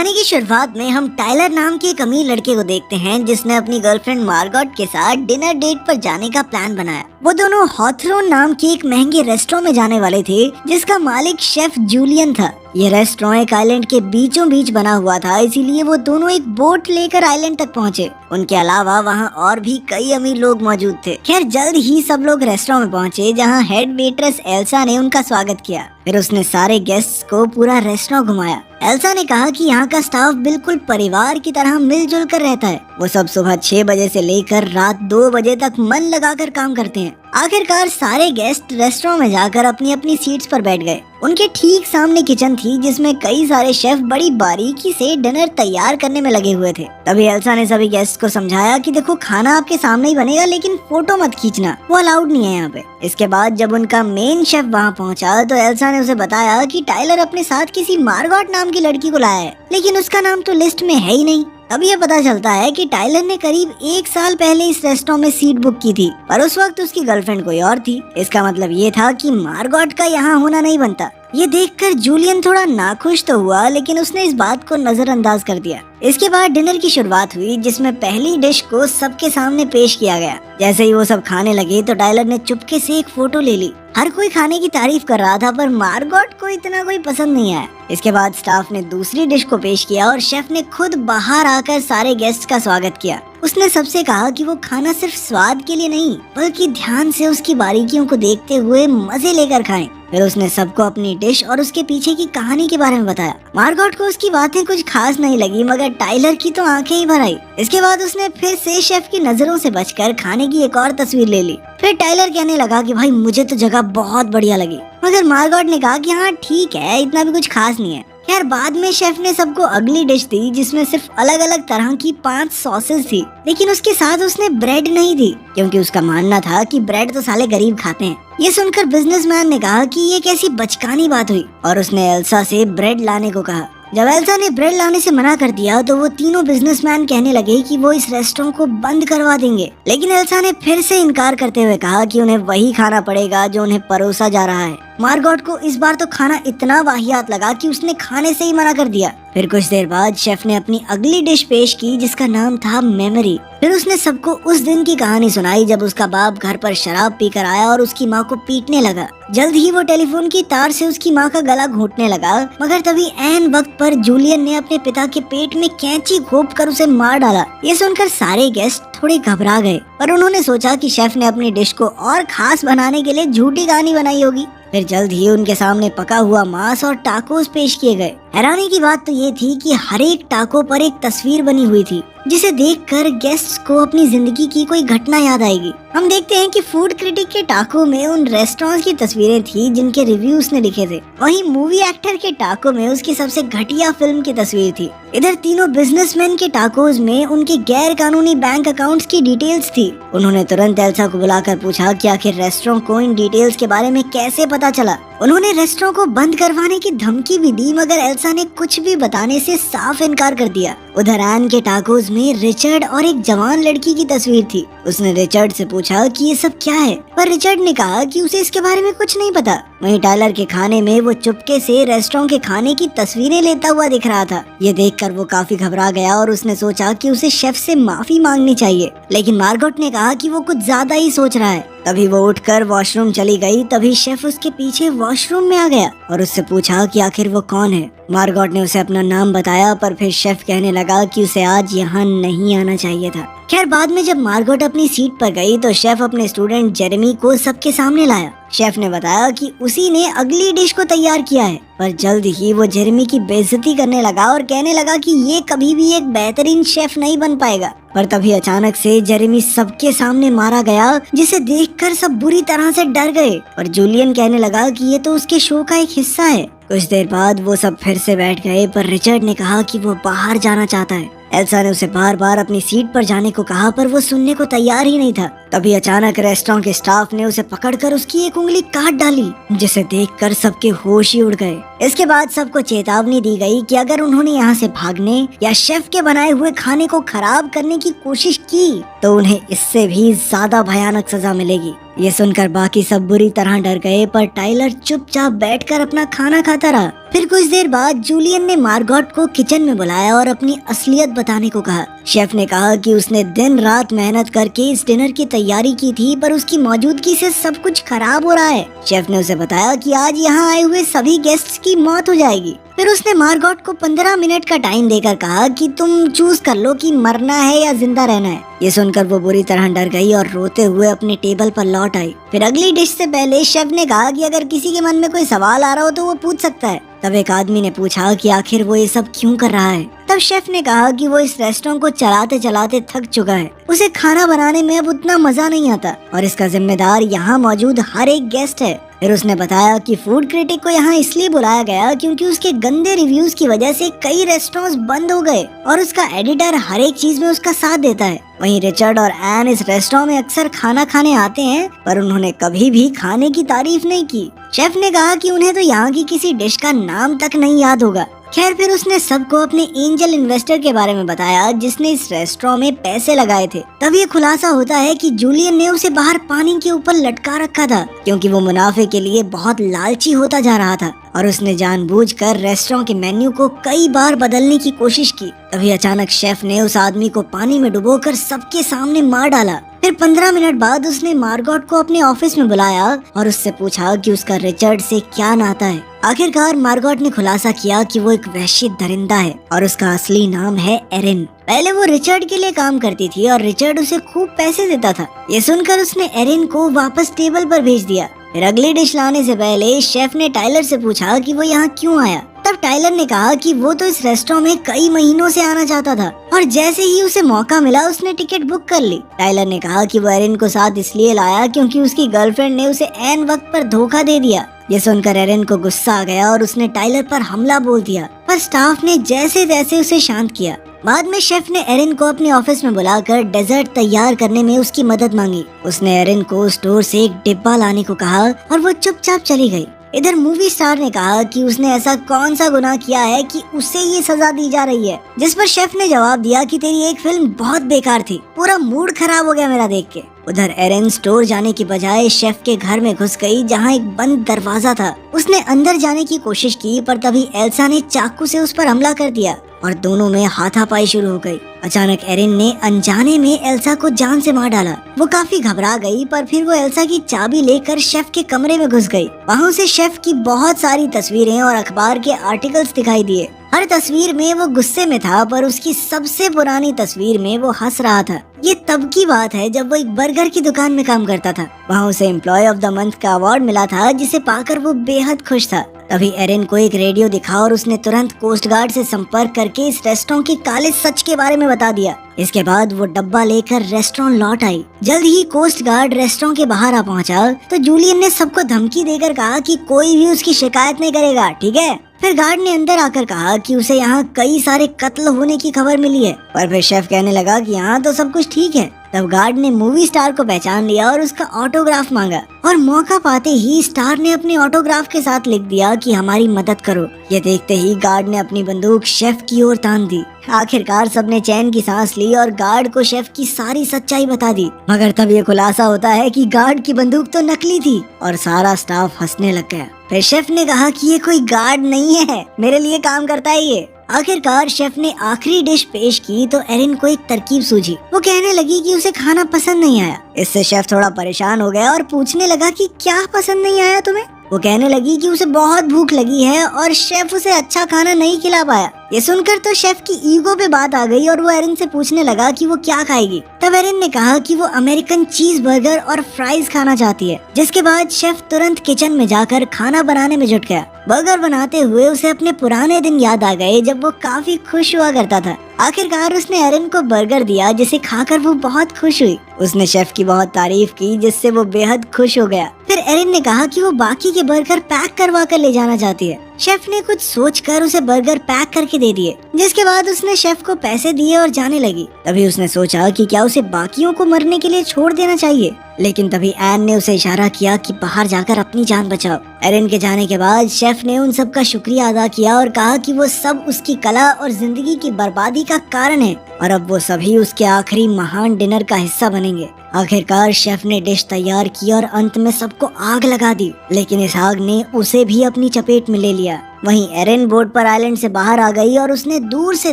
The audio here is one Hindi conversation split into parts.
कहानी की शुरुआत में हम टाइलर नाम के एक अमीर लड़के को देखते हैं जिसने अपनी गर्लफ्रेंड मार्गोट के साथ डिनर डेट पर जाने का प्लान बनाया। वो दोनों हॉथरोन नाम के एक महंगे रेस्टोरेंट में जाने वाले थे जिसका मालिक शेफ जूलियन था। ये रेस्टोरेंट एक आइलैंड के बीचों बीच बना हुआ था, इसीलिए वो दोनों एक बोट लेकर आइलैंड तक पहुँचे। उनके अलावा वहाँ और भी कई अमीर लोग मौजूद थे। खैर जल्द ही सब लोग रेस्टोरेंट में पहुँचे जहाँ हेड वेट्रेस एल्सा ने उनका स्वागत किया। फिर उसने सारे गेस्ट्स को पूरा रेस्टोरेंट घुमाया। एल्सा ने कहा कि यहाँ का स्टाफ बिल्कुल परिवार की तरह मिलजुल कर रहता है। वो सब सुबह 6 बजे से लेकर रात 2 बजे तक मन लगाकर काम करते हैं। आखिरकार सारे गेस्ट रेस्टोरेंट में जाकर अपनी अपनी सीट्स पर बैठ गए। उनके ठीक सामने किचन थी जिसमें कई सारे शेफ बड़ी बारीकी से डिनर तैयार करने में लगे हुए थे। तभी एल्सा ने सभी गेस्ट को समझाया कि देखो खाना आपके सामने ही बनेगा, लेकिन फोटो मत खींचना, वो अलाउड नहीं है यहाँ पे। इसके बाद जब उनका मेन शेफ वहाँ पहुँचा तो एल्सा ने उसे बताया कि टाइलर अपने साथ किसी मार्गोट नाम की लड़की को लाया है, लेकिन उसका नाम तो लिस्ट में है ही नहीं। तब ये पता चलता है कि टाइलर ने करीब 1 साल पहले इस रेस्टोरेंट में सीट बुक की थी, पर उस वक्त उसकी गर्लफ्रेंड कोई और थी। इसका मतलब ये था कि मार्गोट का यहाँ होना नहीं बनता। ये देखकर जूलियन थोड़ा नाखुश तो हुआ, लेकिन उसने इस बात को नजरअंदाज कर दिया। इसके बाद डिनर की शुरुआत हुई जिसमें पहली डिश को सबके सामने पेश किया गया। जैसे ही वो सब खाने लगे तो टाइलर ने चुपके से एक फोटो ले ली। हर कोई खाने की तारीफ कर रहा था, पर मार्गोट को इतना कोई पसंद नहीं आया। इसके बाद स्टाफ ने दूसरी डिश को पेश किया और शेफ ने खुद बाहर आकर सारे गेस्ट का स्वागत किया। उसने सबसे कहा कि वो खाना सिर्फ स्वाद के लिए नहीं, बल्कि ध्यान से उसकी बारीकियों को देखते हुए मजे लेकर खाएं। फिर उसने सबको अपनी डिश और उसके पीछे की कहानी के बारे में बताया। मार्गोट को उसकी बातें कुछ खास नहीं लगी, मगर टाइलर की तो आंखें ही भर आई। इसके बाद उसने फिर से शेफ की नजरों से बचकर खाने की एक और तस्वीर ले ली। फिर टाइलर कहने लगा कि भाई मुझे तो जगह बहुत बढ़िया लगी, मगर मार्गोट ने कहा कि हाँ ठीक है, इतना भी कुछ खास नहीं है। खैर बाद में शेफ ने सबको अगली डिश दी जिसमें सिर्फ अलग अलग तरह की 5 सॉसेस थी, लेकिन उसके साथ उसने ब्रेड नहीं दी, क्योंकि उसका मानना था कि ब्रेड तो साले गरीब खाते हैं। ये सुनकर बिजनेसमैन ने कहा कि ये कैसी बचकानी बात हुई, और उसने एल्सा से ब्रेड लाने को कहा। जब एल्सा ने ब्रेड लाने से मना कर दिया तो वो तीनों बिजनेसमैन कहने लगे कि वो इस रेस्टोरेंट को बंद करवा देंगे, लेकिन एल्सा ने फिर से इनकार करते हुए कहा कि उन्हें वही खाना पड़ेगा जो उन्हें परोसा जा रहा है। मार्गोट को इस बार तो खाना इतना वाहियात लगा कि उसने खाने से ही मना कर दिया। फिर कुछ देर बाद शेफ ने अपनी अगली डिश पेश की जिसका नाम था मेमोरी। फिर उसने सबको उस दिन की कहानी सुनाई जब उसका बाप घर पर शराब पीकर आया और उसकी माँ को पीटने लगा। जल्द ही वो टेलीफोन की तार से उसकी माँ का गला घोंटने लगा, मगर तभी ऐन वक्त पर जूलियन ने अपने पिता के पेट में कैंची घोंप कर उसे मार डाला। ये सुनकर सारे गेस्ट थोड़े घबरा गए, पर उन्होंने सोचा कि शेफ ने अपनी डिश को और खास बनाने के लिए झूठी कहानी बनाई होगी। फिर जल्द ही उनके सामने पका हुआ मांस और टाकोस पेश किए गए। हैरानी की बात तो ये थी कि हर एक टाको पर एक तस्वीर बनी हुई थी, जिसे देखकर गेस्ट्स को अपनी जिंदगी की कोई घटना याद आएगी। हम देखते हैं कि फूड क्रिटिक के टाको में उन रेस्टोरेंट्स की तस्वीरें थी जिनके रिव्यू उसने लिखे थे। वहीं मूवी एक्टर के टाको में उसकी सबसे घटिया फिल्म की तस्वीर थी। इधर तीनों बिजनेसमैन के टाकोज में उनके गैर कानूनी बैंक अकाउंट्स की डिटेल्स थी। उन्होंने तुरंत एल्सा को बुलाकर पूछा कि आखिर रेस्टोरेंट को इन डिटेल्स के बारे में कैसे पता चला। उन्होंने रेस्टोरेंट को बंद करवाने की धमकी भी दी, मगर एल्सा ने कुछ भी बताने से साफ इनकार कर दिया। उधर एन के टाकोज में रिचर्ड और एक जवान लड़की की तस्वीर थी। उसने रिचर्ड से पूछा कि ये सब क्या है, पर रिचर्ड ने कहा कि उसे इसके बारे में कुछ नहीं पता। वहीं टाइलर के खाने में वो चुपके से रेस्टोरेंट के खाने की तस्वीरें लेता हुआ दिख रहा था। ये देखकर वो काफी घबरा गया और उसने सोचा कि उसे शेफ से माफी मांगनी चाहिए, लेकिन मार्गोट ने कहा कि वो कुछ ज्यादा ही सोच रहा है। तभी वो उठकर वॉशरूम चली गई। तभी शेफ उसके पीछे वॉशरूम में आ गया और उससे पूछा कि आखिर वो कौन है। मार्गोट ने उसे अपना नाम बताया, पर फिर शेफ कहने लगा कि उसे आज यहाँ नहीं आना चाहिए था। खैर बाद में जब मार्गोट अपनी सीट पर गई तो शेफ अपने स्टूडेंट जेरेमी को सबके सामने लाया। शेफ ने बताया कि उसी ने अगली डिश को तैयार किया है, पर जल्द ही वो जेरेमी की बेइज्जती करने लगा और कहने लगा कि ये कभी भी एक बेहतरीन शेफ नहीं बन पाएगा। पर तभी अचानक से जेरेमी सबके सामने मारा गया, जिसे देखकर सब बुरी तरह से डर गए। और जूलियन कहने लगा कि ये तो उसके शो का एक हिस्सा है। कुछ देर बाद वो सब फिर से बैठ गए, पर रिचर्ड ने कहा कि वो बाहर जाना चाहता है। एल्सा ने उसे बार बार अपनी सीट पर जाने को कहा, पर वो सुनने को तैयार ही नहीं था। तभी अचानक रेस्टोरेंट के स्टाफ ने उसे पकड़कर उसकी एक उंगली काट डाली, जिसे देखकर सबके होश ही उड़ गए। इसके बाद सबको चेतावनी दी गई कि अगर उन्होंने यहाँ से भागने या शेफ के बनाए हुए खाने को खराब करने की कोशिश की तो उन्हें इससे भी ज्यादा भयानक सजा मिलेगी। ये सुनकर बाकी सब बुरी तरह डर गए, पर टाइलर चुपचाप बैठकर अपना खाना खाता रहा। फिर कुछ देर बाद जूलियन ने मार्गोट को किचन में बुलाया और अपनी असलियत बताने को कहा। शेफ ने कहा कि उसने दिन रात मेहनत करके इस डिनर की तैयारी की थी, पर उसकी मौजूदगी से सब कुछ खराब हो रहा है। शेफ ने उसे बताया कि आज यहाँ आए हुए सभी गेस्ट्स की मौत हो जाएगी। फिर उसने मार्गोट को 15 मिनट का टाइम देकर कहा कि तुम चूज कर लो कि मरना है या जिंदा रहना है। ये सुनकर वो बुरी तरह डर गई और रोते हुए अपने टेबल पर लौट आई। फिर अगली डिश से पहले शेफ ने कहा कि अगर किसी के मन में कोई सवाल आ रहा हो तो वो पूछ सकता है। तब एक आदमी ने पूछा कि आखिर वो ये सब क्यों कर रहा है। तब शेफ ने कहा कि वो इस रेस्टोरेंट को चलाते चलाते थक चुका है, उसे खाना बनाने में अब उतना मजा नहीं आता और इसका जिम्मेदार यहाँ मौजूद हर एक गेस्ट है। फिर उसने बताया कि फूड क्रिटिक को यहाँ इसलिए बुलाया गया क्योंकि उसके गंदे रिव्यूज की वजह से कई रेस्टोरेंट्स बंद हो गए और उसका एडिटर हर एक चीज में उसका साथ देता है। वहीं रिचर्ड और एन इस रेस्टोरेंट में अक्सर खाना खाने आते हैं, पर उन्होंने कभी भी खाने की तारीफ नहीं की। शेफ ने कहा कि उन्हें तो यहाँ की किसी डिश का नाम तक नहीं याद होगा। खैर, फिर उसने सबको अपने एंजल इन्वेस्टर के बारे में बताया जिसने इस रेस्टोरेंट में पैसे लगाए थे। तब ये खुलासा होता है कि जूलियन ने उसे बाहर पानी के ऊपर लटका रखा था क्योंकि वो मुनाफे के लिए बहुत लालची होता जा रहा था और उसने जानबूझकर रेस्टोरेंट के मेन्यू को कई बार बदलने की कोशिश की। तभी अचानक शेफ ने उस आदमी को पानी में डुबोकर सबके सामने मार डाला। फिर 15 मिनट बाद उसने मार्गोट को अपने ऑफिस में बुलाया और उससे पूछा कि उसका रिचर्ड से क्या नाता है। आखिरकार मार्गोट ने खुलासा किया कि वो एक वहशी दरिंदा है और उसका असली नाम है एरिन। पहले वो रिचर्ड के लिए काम करती थी और रिचर्ड उसे खूब पैसे देता था। ये सुनकर उसने एरिन को वापस टेबल पर भेज दिया। फिर अगली डिश लाने से पहले शेफ ने टाइलर से पूछा कि वो यहाँ क्यों आया। तब टाइलर ने कहा कि वो तो इस रेस्टोरेंट में कई महीनों से आना चाहता था और जैसे ही उसे मौका मिला उसने टिकट बुक कर ली। टाइलर ने कहा कि वो एरिन को साथ इसलिए लाया क्योंकि उसकी गर्लफ्रेंड ने उसे ऐन वक्त पर धोखा दे दिया। ये सुनकर एरिन को गुस्सा आ गया और उसने टाइलर पर हमला बोल दिया, पर स्टाफ ने जैसे तैसे उसे शांत किया। बाद में शेफ ने एरिन को अपने ऑफिस में बुलाकर डेजर्ट तैयार करने में उसकी मदद मांगी। उसने एरिन को स्टोर से एक डिब्बा लाने को कहा और वो चुपचाप चली गई। इधर मूवी स्टार ने कहा कि उसने ऐसा कौन सा गुनाह किया है कि उसे ये सजा दी जा रही है, जिस पर शेफ ने जवाब दिया कि तेरी एक फिल्म बहुत बेकार थी, पूरा मूड खराब हो गया मेरा देख के। उधर एरिन स्टोर जाने की बजाय शेफ के घर में घुस गई जहाँ एक बंद दरवाजा था। उसने अंदर जाने की कोशिश की, पर तभी एल्सा ने चाकू से उस पर हमला कर दिया और दोनों में हाथापाई शुरू हो गई। अचानक एरिन ने अनजाने में एल्सा को जान से मार डाला। वो काफी घबरा गई, पर फिर वो एल्सा की चाबी लेकर शेफ के कमरे में घुस गई। वहाँ उसे शेफ की बहुत सारी तस्वीरें और अखबार के आर्टिकल्स दिखाई दिए। हर तस्वीर में वो गुस्से में था, पर उसकी सबसे पुरानी तस्वीर में वो हंस रहा था। ये तब की बात है जब वो एक बर्गर की दुकान में काम करता था। वहाँ उसे एम्प्लॉय ऑफ द मंथ का अवार्ड मिला था, जिसे पाकर वो बेहद खुश था। तभी एरिन को एक रेडियो दिखा और उसने तुरंत कोस्ट गार्ड से संपर्क करके इस रेस्टोरेंट के काले सच के बारे में बता दिया। इसके बाद वो डब्बा लेकर रेस्टोरेंट लौट आई। जल्द ही कोस्ट गार्ड रेस्टोरेंट के बाहर आ पहुंचा तो जूलियन ने सबको धमकी देकर कहा कि कोई भी उसकी शिकायत नहीं करेगा, ठीक है। फिर गार्ड ने अंदर आकर कहा कि उसे यहाँ कई सारे कत्ल होने की खबर मिली है, और फिर शेफ कहने लगा कि यहाँ तो सब कुछ ठीक है। तब गार्ड ने मूवी स्टार को पहचान लिया और उसका ऑटोग्राफ मांगा, और मौका पाते ही स्टार ने अपने ऑटोग्राफ के साथ लिख दिया कि हमारी मदद करो। ये देखते ही गार्ड ने अपनी बंदूक शेफ की ओर तान दी। आखिरकार सबने चैन की सांस ली और गार्ड को शेफ की सारी सच्चाई बता दी। मगर तब ये खुलासा होता है कि गार्ड की बंदूक तो नकली थी और सारा स्टाफ हंसने लग गया। फिर शेफ ने कहा कि ये कोई गार्ड नहीं है, मेरे लिए काम करता है ये। आखिरकार शेफ ने आखिरी डिश पेश की तो एरिन को एक तरकीब सूझी। वो कहने लगी कि उसे खाना पसंद नहीं आया। इससे शेफ थोड़ा परेशान हो गया और पूछने लगा कि क्या पसंद नहीं आया तुम्हें। वो कहने लगी कि उसे बहुत भूख लगी है और शेफ उसे अच्छा खाना नहीं खिला पाया। ये सुनकर तो शेफ की ईगो पे बात आ गई और वो एरिन से पूछने लगा कि वो क्या खाएगी। तब एरिन ने कहा कि वो अमेरिकन चीज बर्गर और फ्राइज खाना चाहती है। जिसके बाद शेफ तुरंत किचन में जाकर खाना बनाने में जुट गया। बर्गर बनाते हुए उसे अपने पुराने दिन याद आ गए जब वो काफी खुश हुआ करता था। आखिरकार उसने एरिन को बर्गर दिया, जिसे खाकर वो बहुत खुश हुई। उसने शेफ की बहुत तारीफ की, जिससे वो बेहद खुश हो गया। फिर एरिन ने कहा कि वो बाकी के बर्गर पैक करवा कर ले जाना चाहती है। शेफ ने कुछ सोचकर उसे बर्गर पैक करके दे दिए, जिसके बाद उसने शेफ को पैसे दिए और जाने लगी। तभी उसने सोचा कि क्या उसे बाकियों को मरने के लिए छोड़ देना चाहिए, लेकिन तभी एन ने उसे इशारा किया कि बाहर जाकर अपनी जान बचाओ। एरिन के जाने के बाद शेफ ने उन सब का शुक्रिया अदा किया और कहा कि वो सब उसकी कला और जिंदगी की बर्बादी का कारण है और अब वो सभी उसके आखिरी महान डिनर का हिस्सा बनेंगे। आखिरकार शेफ ने डिश तैयार की और अंत में सबको आग लगा दी, लेकिन इस आग ने उसे भी अपनी चपेट में ले लिया। वहीं एरिन बोट पर आइलैंड से बाहर आ गई और उसने दूर से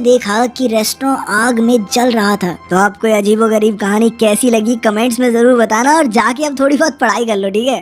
देखा कि रेस्टोरेंट आग में जल रहा था। तो आपको ये अजीबोगरीब कहानी कैसी लगी कमेंट्स में जरूर बताना और जाके अब थोड़ी बहुत पढ़ाई कर लो, ठीक है।